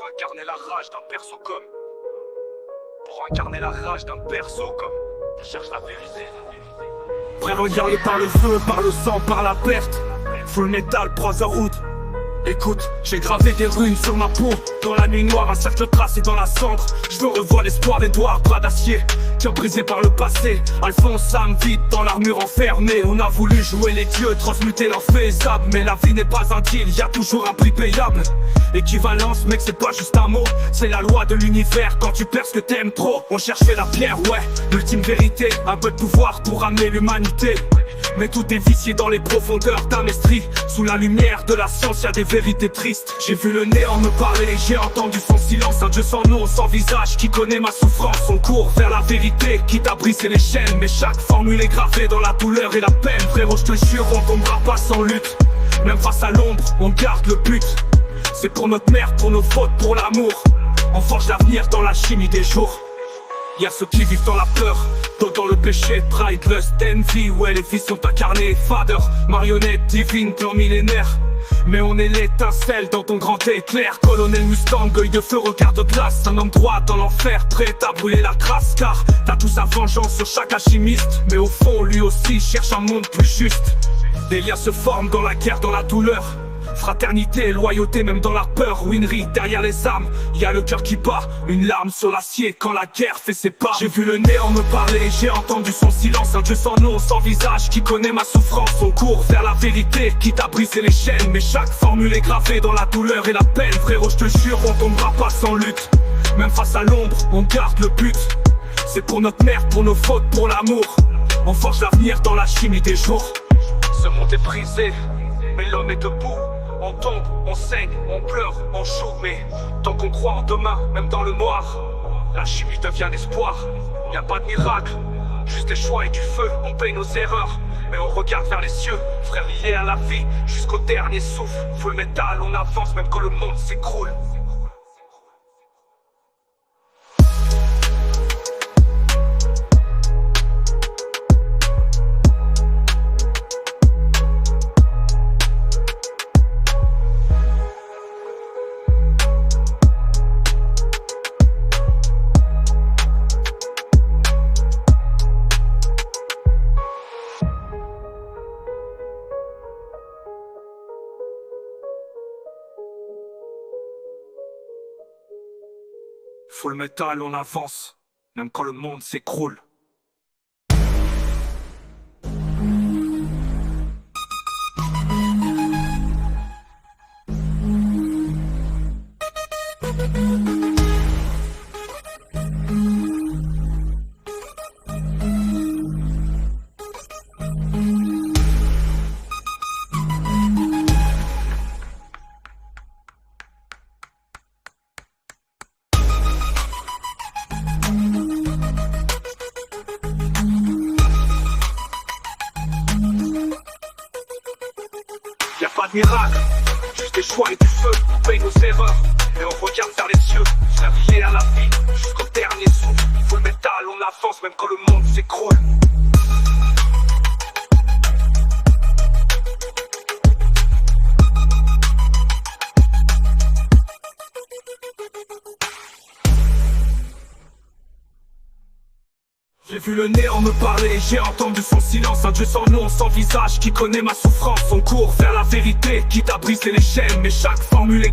Pour incarner la rage d'un perso comme. Pour incarner la rage d'un perso comme. Je cherche la vérité. Frère, regarde par le feu, par le sang, par la perte. Full metal, Brotherhood. Écoute, j'ai gravé des runes sur ma peau. Dans la nuit noire, un cercle tracé dans la cendre. Je veux revoir l'espoir des doigts, bras d'acier. Cœur brisé par le passé. Alphonse, Sam, vide dans l'armure enfermée. On a voulu jouer les dieux, transmuter l'infaisable. Mais la vie n'est pas un deal, y a toujours un prix payable. Équivalence, mec, c'est pas juste un mot. C'est la loi de l'univers, quand tu perds ce que t'aimes trop. On cherchait la pierre, ouais, l'ultime vérité. Un peu de pouvoir pour amener l'humanité. Mais tout est vicié dans les profondeurs d'un esprit. Sous la lumière de la science, y'a des vérités tristes. J'ai vu le néant me parler, j'ai entendu son silence. Un dieu sans nom, sans visage, qui connaît ma souffrance. On court vers la vérité, quitte à briser les chaînes. Mais chaque formule est gravée dans la douleur et la peine. Frérot, je te jure, on tombera pas sans lutte. Même face à l'ombre, on garde le but. C'est pour notre mère, pour nos fautes, pour l'amour. On forge l'avenir dans la chimie des jours. Y'a ceux qui vivent dans la peur, d'autres dans le péché, pride, lust, envy. Ouais, les vies sont incarnées, father, marionnette divine, plan millénaire. Mais on est l'étincelle dans ton grand éclair. Colonel Mustang, œil de feu, regard de glace. Un homme droit dans l'enfer, prêt à brûler la crasse. Car t'as tout sa vengeance sur chaque alchimiste. Mais au fond, lui aussi cherche un monde plus juste. Des liens se forment dans la guerre, dans la douleur. Fraternité, loyauté, même dans la peur. Winnery, derrière les armes, y'a le cœur qui bat. Une larme sur l'acier quand la guerre fait ses pas. J'ai vu le néant me parler, j'ai entendu son silence. Un dieu sans nom, sans visage, qui connaît ma souffrance. On court vers la vérité, quitte à briser les chaînes. Mais chaque formule est gravée dans la douleur et la peine. Frérot, je te jure, on tombera pas sans lutte. Même face à l'ombre, on garde le but. C'est pour notre mère, pour nos fautes, pour l'amour. On forge l'avenir dans la chimie des jours. Ce monde est brisé, mais l'homme est debout. On tombe, on saigne, on pleure, on joue. Mais tant qu'on croit en demain, même dans le noir, la chimie devient l'espoir. Y'a pas de miracle, juste des choix et du feu. On paye nos erreurs, mais on regarde vers les cieux. Frère lié à la vie, jusqu'au dernier souffle. Full metal, on avance même quand le monde s'écroule. Full metal, on avance, même quand le monde s'écroule. Y'a pas de miracle, juste des choix et du feu. On paye nos erreurs, et on regarde vers les cieux. Servir à la vie, jusqu'au dernier souffle. Full metal, on avance même quand le monde s'écroule. J'ai vu le néant me parler, j'ai entendu son silence. Un dieu sans nom, sans visage, qui connaît ma souffrance. On court vers la vérité, quitte à briser les chaînes. Mais chaque formule est